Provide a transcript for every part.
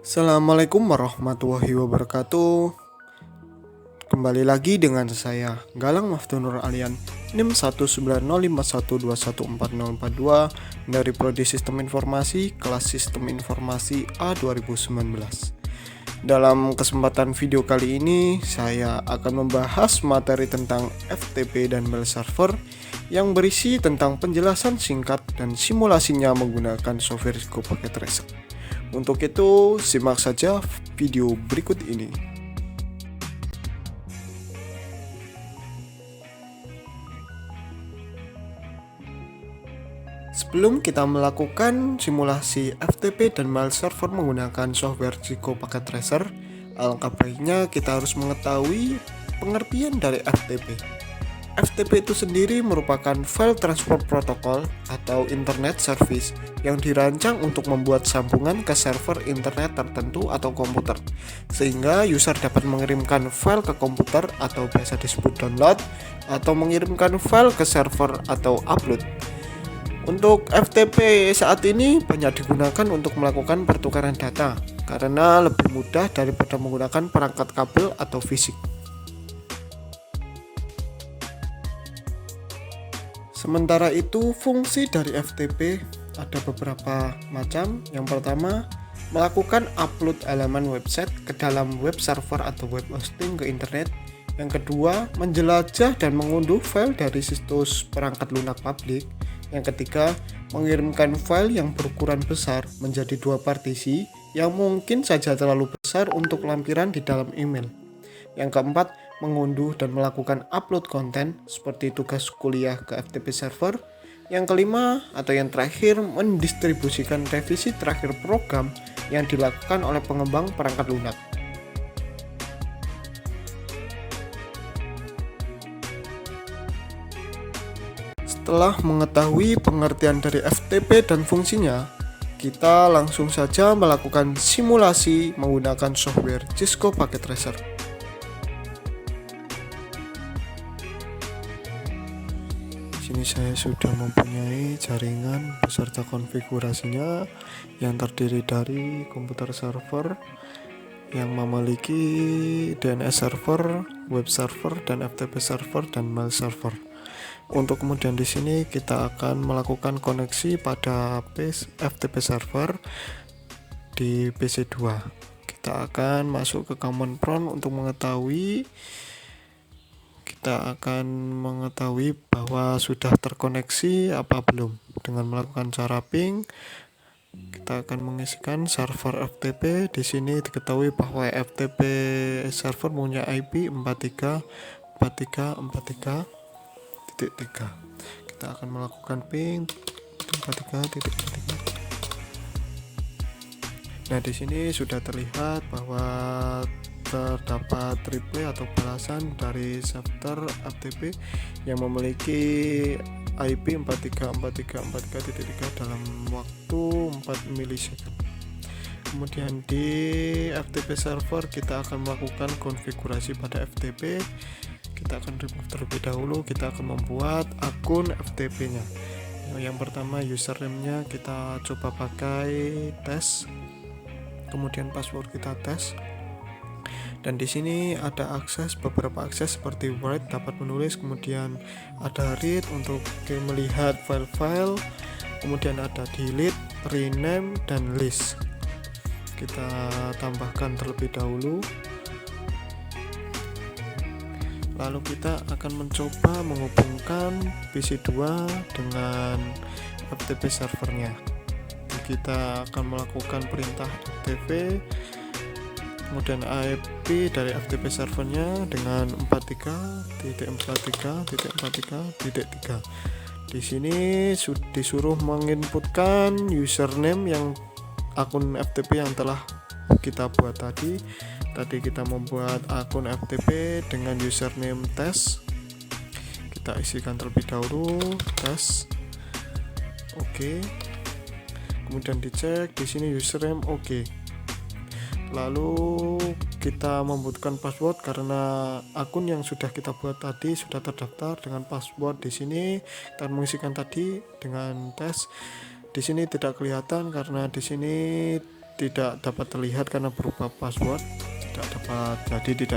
Assalamualaikum warahmatullahi wabarakatuh. Kembali lagi dengan saya Galang Maftunur Alian NIM 19051214042 dari Prodi Sistem Informasi kelas Sistem Informasi A 2019. Dalam kesempatan video kali ini saya akan membahas materi tentang FTP dan mail server yang berisi tentang penjelasan singkat dan simulasinya menggunakan software Cisco Packet Tracer. Untuk itu, simak saja video berikut ini. Sebelum kita melakukan simulasi FTP dan mail server menggunakan software Cisco Packet Tracer, alangkah baiknya kita harus mengetahui pengertian dari FTP. FTP itu sendiri merupakan File Transport Protocol atau Internet Service yang dirancang untuk membuat sambungan ke server internet tertentu atau komputer, sehingga user dapat mengirimkan file ke komputer atau biasa disebut download, atau mengirimkan file ke server atau upload. Untuk FTP saat ini banyak digunakan untuk melakukan pertukaran data karena lebih mudah daripada menggunakan perangkat kabel atau fisik. Sementara itu, fungsi dari FTP ada beberapa macam. Yang pertama, melakukan upload halaman website ke dalam web server atau web hosting ke internet. Yang kedua, menjelajah dan mengunduh file dari situs perangkat lunak publik. Yang ketiga, mengirimkan file yang berukuran besar menjadi dua partisi yang mungkin saja terlalu besar untuk lampiran di dalam email. Yang keempat, mengunduh dan melakukan upload konten seperti tugas kuliah ke FTP server. Yang kelima atau yang terakhir, mendistribusikan revisi terakhir program yang dilakukan oleh pengembang perangkat lunak. Setelah mengetahui pengertian dari FTP dan fungsinya, kita langsung saja melakukan simulasi menggunakan software Cisco Packet Tracer. Sini saya sudah mempunyai jaringan beserta konfigurasinya yang terdiri dari komputer server yang memiliki DNS server, web server, dan FTP server dan mail server. Untuk kemudian di sini kita akan melakukan koneksi pada FTP server di PC2. Kita akan masuk ke command prompt untuk kita akan mengetahui bahwa sudah terkoneksi apa belum. Dengan melakukan cara ping, kita akan mengisikan server FTP. Di sini diketahui bahwa FTP server punya IP 434343.3. Kita akan melakukan ping 43.43. Nah, di sini sudah terlihat bahwa terdapat reply atau balasan dari server FTP yang memiliki IP 434343.3 dalam waktu 4 milisecond. Kemudian di FTP server kita akan melakukan konfigurasi pada FTP. Kita akan remove terlebih dahulu. Kita akan membuat akun FTP-nya. Yang pertama, username-nya kita coba pakai tes. Kemudian password kita tes. Dan di sini ada beberapa akses seperti write, dapat menulis, kemudian ada read untuk melihat file-file, kemudian ada delete, rename, dan list. Kita tambahkan terlebih dahulu. Lalu kita akan mencoba menghubungkan PC2 dengan FTP servernya. Kita akan melakukan perintah FTP, kemudian IP dari FTP servernya dengan 43.43.43.3. Di sini disuruh menginputkan username yang akun FTP yang telah kita buat tadi. Tadi kita membuat akun FTP dengan username tes. Kita isikan terlebih dahulu tes. Oke. Kemudian dicek di sini username oke. Lalu kita membutuhkan password karena akun yang sudah kita buat tadi sudah terdaftar dengan password. Di sini kita mengisikan tadi dengan tes. Di sini tidak kelihatan karena di sini tidak dapat terlihat karena berupa password, tidak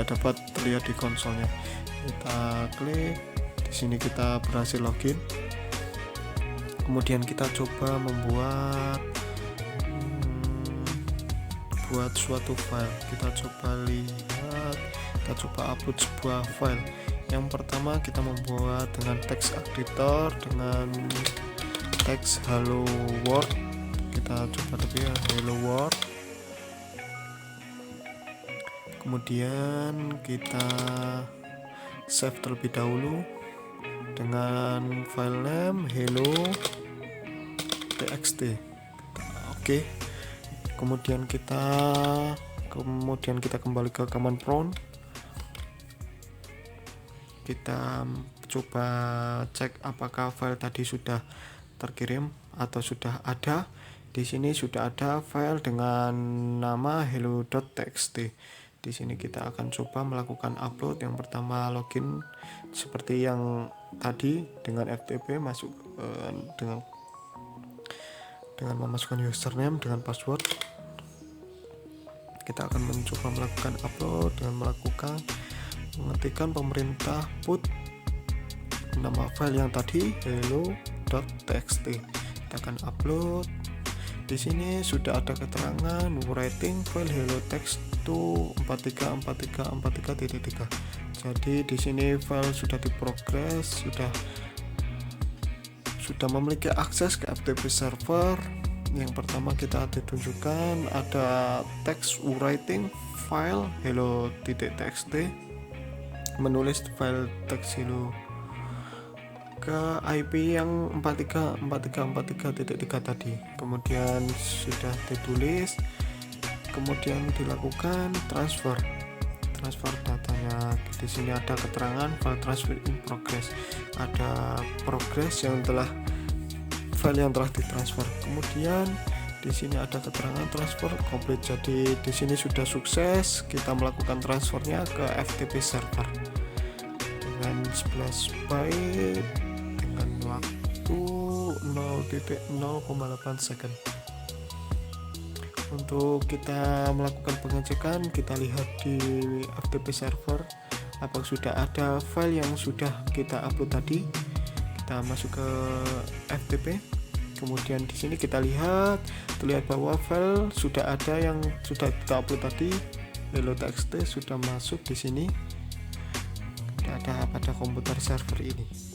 dapat terlihat di konsolnya. Kita klik di sini, kita berhasil login. Kemudian kita coba membuat suatu file. Kita coba lihat, kita coba upload sebuah file. Yang pertama kita membuat dengan text editor, dengan teks hello world. Kita coba ya, hello world. Kemudian kita save terlebih dahulu dengan file name hello.txt. Oke. Kemudian kita kembali ke command prompt. Kita coba cek apakah file tadi sudah terkirim atau sudah ada. Di sini sudah ada file dengan nama hello.txt. Di sini kita akan coba melakukan upload. Yang pertama login seperti yang tadi dengan FTP, masuk dengan memasukkan username dengan password. Kita akan mencoba melakukan upload dengan mengetikkan pemerintah put nama file yang tadi hello.txt. Kita akan upload. Di sini sudah ada keterangan writing file hello text to 434343.3. Jadi di sini file sudah diprogres, sudah memiliki akses ke FTP server. Yang pertama kita ditunjukkan ada text writing file hello.txt, menulis file teks hello ke IP yang 434343.3 tadi. Kemudian sudah ditulis, kemudian dilakukan transfer datanya. Di sini ada keterangan file transfer in progress, ada progress file yang telah ditransfer. Kemudian di sini ada keterangan transfer complete. Jadi di sini sudah sukses kita melakukan transfernya ke FTP server dengan 11 byte dengan waktu 0.0,8 second. Untuk kita melakukan pengecekan, kita lihat di FTP server apakah sudah ada file yang sudah kita upload tadi. Kita masuk ke FTP, kemudian di sini kita terlihat bahwa file sudah ada yang sudah kita upload tadi, hello.txt sudah masuk di sini, ada pada komputer server ini.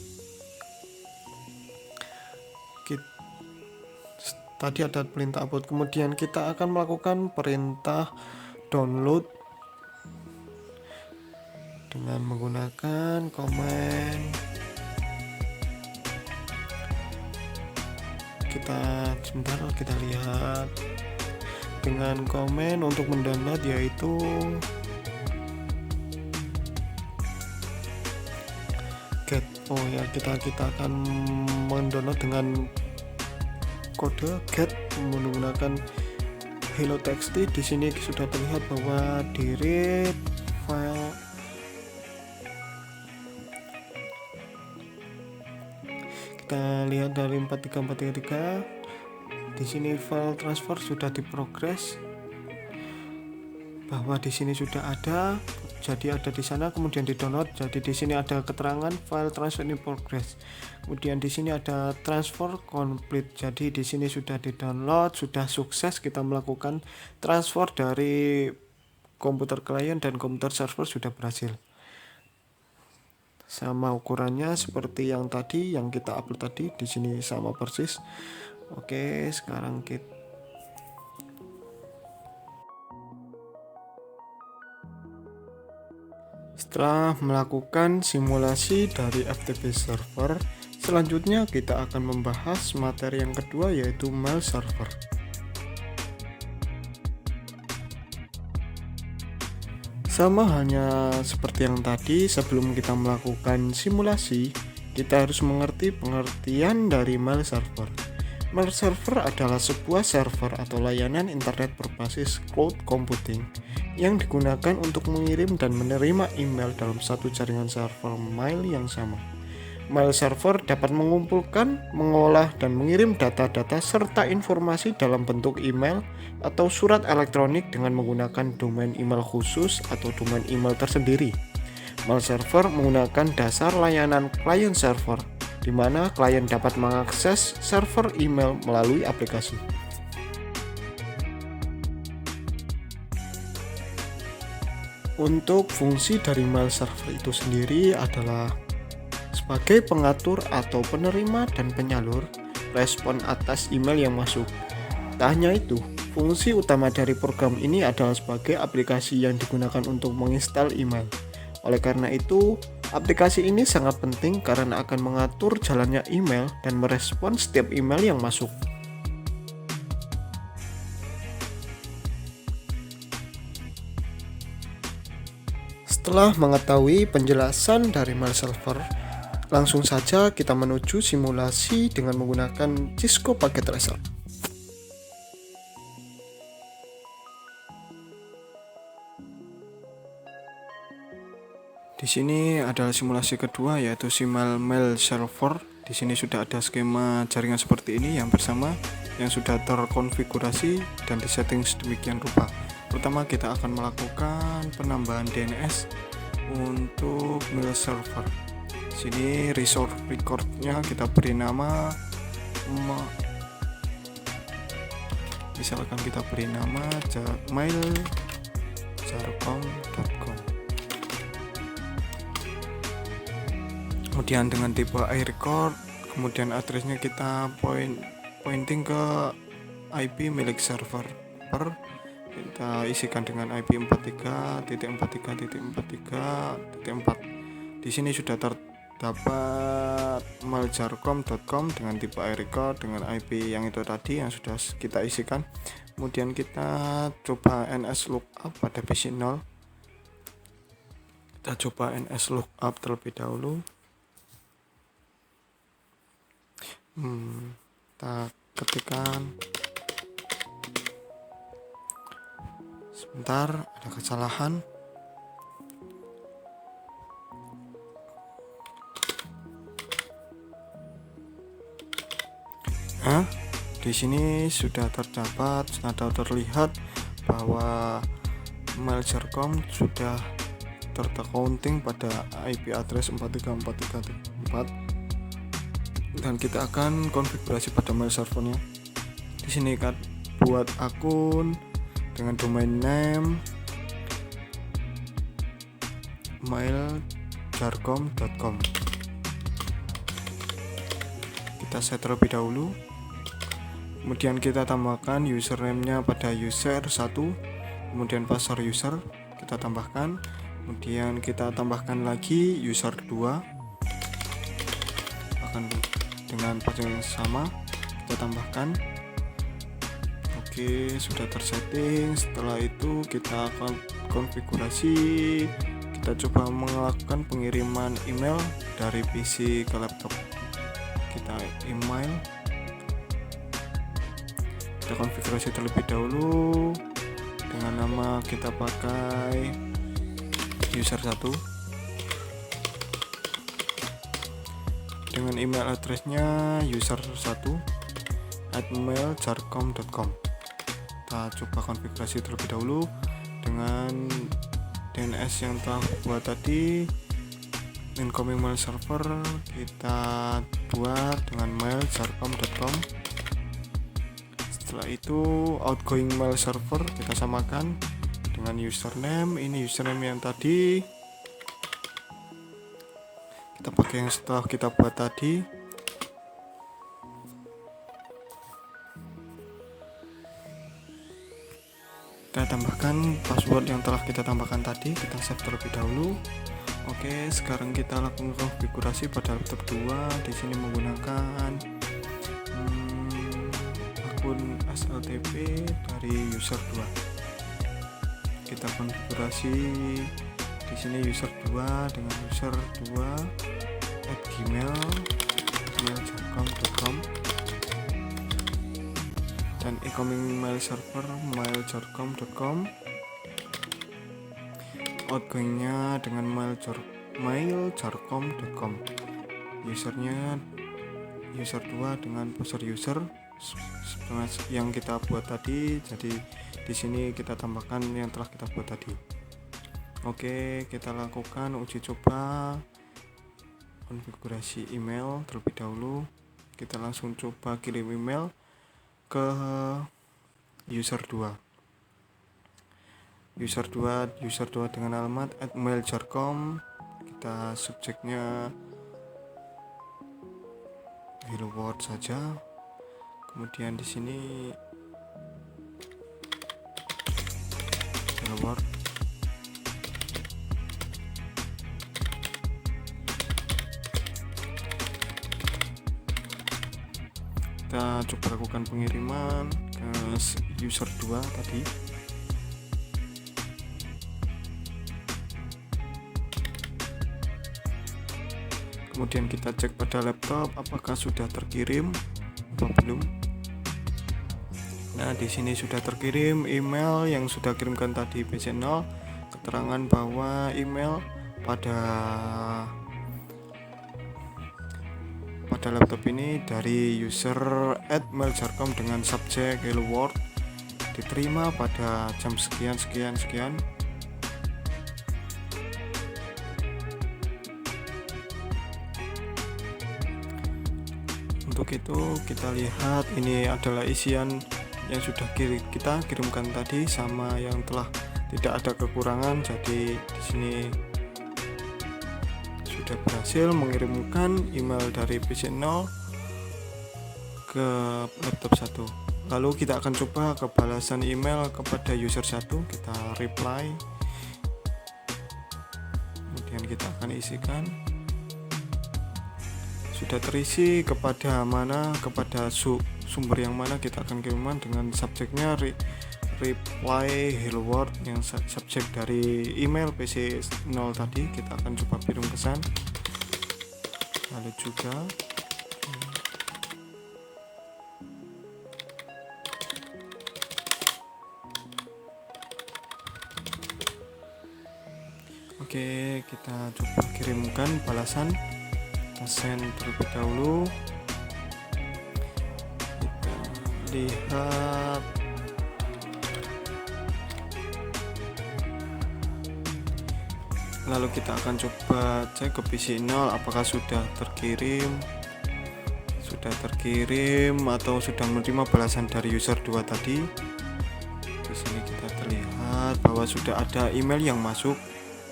Tadi ada perintah upload, kemudian kita akan melakukan perintah download dengan menggunakan command. Kita lihat dengan komen untuk mendownload, yaitu get. Kita akan mendownload dengan kode get menggunakan hello.txt. Di sini sudah terlihat bahwa di read file kita lihat dari 43433. Di sini file transfer sudah diprogres, bahwa di sini sudah ada, jadi ada di sana, kemudian di download. Jadi di sini ada keterangan file transfer in progress. Kemudian di sini ada transfer complete. Jadi di sini sudah di download, sudah sukses kita melakukan transfer dari komputer klien dan komputer server sudah berhasil. Sama ukurannya seperti yang tadi yang kita upload tadi, di sini sama persis. Oke, sekarang kita setelah melakukan simulasi dari FTP server, selanjutnya kita akan membahas materi yang kedua, yaitu mail server. Sama halnya seperti yang tadi, sebelum kita melakukan simulasi, kita harus mengerti pengertian dari mail server. Mail server adalah sebuah server atau layanan internet berbasis cloud computing yang digunakan untuk mengirim dan menerima email dalam satu jaringan server mail yang sama. Mail server dapat mengumpulkan, mengolah, dan mengirim data-data serta informasi dalam bentuk email atau surat elektronik dengan menggunakan domain email khusus atau domain email tersendiri. Mail server menggunakan dasar layanan client server, di mana klien dapat mengakses server email melalui aplikasi. Untuk fungsi dari mail server itu sendiri adalah sebagai pengatur atau penerima dan penyalur respon atas email yang masuk. Tak hanya itu, fungsi utama dari program ini adalah sebagai aplikasi yang digunakan untuk menginstal email. Oleh karena itu, aplikasi ini sangat penting karena akan mengatur jalannya email dan merespon setiap email yang masuk. Setelah mengetahui penjelasan dari mail server, langsung saja kita menuju simulasi dengan menggunakan Cisco Packet Tracer. Di sini adalah simulasi kedua, yaitu simal mail server. Di sini sudah ada skema jaringan seperti ini yang bersama, yang sudah terkonfigurasi dan disetting sedemikian rupa. Pertama, kita akan melakukan penambahan DNS untuk mail server. Di sini resource recordnya kita beri nama misalkan kita beri nama mail.jarcom.com. Kemudian dengan tipe iRecord, kemudian addressnya kita pointing ke IP milik server. Kita isikan dengan IP 43.43.43.4. Di sini sudah terdapat mail.jarcom.com dengan tipe iRecord dengan IP yang itu tadi yang sudah kita isikan. Kemudian kita coba NSLookup pada PC 0. Kita coba NSLookup terlebih dahulu. Kita ketikkan, sebentar, ada kesalahan. Di sini sudah terlihat bahwa mail Jarcom sudah tercounting pada IP address 43.43.4. Dan kita akan konfigurasi pada mail servernya. Di sini kan buat akun dengan domain name mail.jarcom.com. Kita set terlebih dahulu. Kemudian kita tambahkan username-nya pada user 1, kemudian password user kita tambahkan, kemudian kita tambahkan lagi user 2 akan dengan password yang sama kita tambahkan. Oke, sudah tersetting. Setelah itu kita akan konfigurasi, kita coba melakukan pengiriman email dari PC ke laptop. Kita email, kita konfigurasi terlebih dahulu dengan nama kita pakai user 1 dengan email addressnya user1@mail.jarcom.com. Kita coba konfigurasi terlebih dahulu dengan DNS yang telah buat tadi. Incoming mail server kita buat dengan mail.jarcom.com. Setelah itu outgoing mail server kita samakan dengan username. Ini username yang tadi kita pakai yang setelah kita buat tadi. Kita tambahkan password yang telah kita tambahkan tadi, kita save terlebih dahulu. Oke, sekarang kita lakukan konfigurasi pada laptop 2. Di sini menggunakan akun SLTP dari user 2. Kita konfigurasi di sini user 2 dengan user 2@gmail.com dan incoming mail server mail.jarcom.com. Outgoingnya dengan mail.jarcom.com. usernya user 2 dengan browser user yang kita buat tadi. Jadi di sini kita tambahkan yang telah kita buat tadi. Oke, kita lakukan uji coba konfigurasi email terlebih dahulu. Kita langsung coba kirim email ke user 2 dengan alamat @mail.com. Kita subjeknya hello world saja. Kemudian di sini hello world. Kita coba lakukan pengiriman ke user 2 tadi. Kemudian kita cek pada laptop apakah sudah terkirim atau belum. Nah, di sini sudah terkirim email yang sudah kirimkan tadi PC0, keterangan bahwa email pada laptop ini dari user @mail.com dengan subjek hello world diterima pada jam sekian. Untuk itu kita lihat ini adalah isian yang sudah kita kirimkan tadi sama yang telah tidak ada kekurangan. Jadi di sini sudah berhasil mengirimkan email dari PC0 ke laptop 1. Lalu kita akan coba ke balasan email kepada user 1. Kita reply. Kemudian kita akan isikan sudah terisi kepada mana, kepada sumber yang mana kita akan kirimkan dengan subjeknya reply hello world yang subjek dari email PC0 tadi. Kita akan coba kirim pesan. Lalu juga oke, kita coba kirimkan balasan. Send terlebih dahulu. Kita lihat lalu kita akan coba cek ke PC0 apakah sudah terkirim atau sudah menerima balasan dari user 2 tadi. Di sini kita terlihat bahwa sudah ada email yang masuk.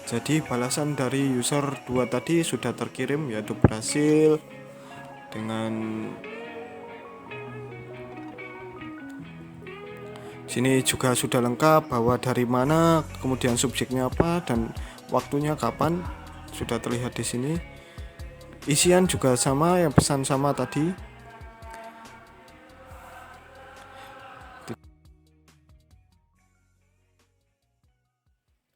Jadi balasan dari user 2 tadi sudah terkirim, yaitu berhasil dengan sini juga sudah lengkap bahwa dari mana, kemudian subjeknya apa dan waktunya kapan sudah terlihat di sini. Isian juga sama, yang pesan sama tadi.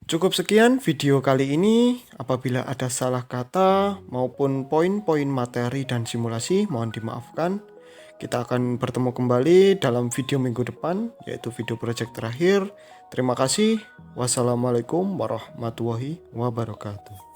Cukup sekian video kali ini. Apabila ada salah kata maupun poin-poin materi dan simulasi, mohon dimaafkan. Kita akan bertemu kembali dalam video minggu depan, yaitu video project terakhir. Terima kasih. Wassalamualaikum warahmatullahi wabarakatuh.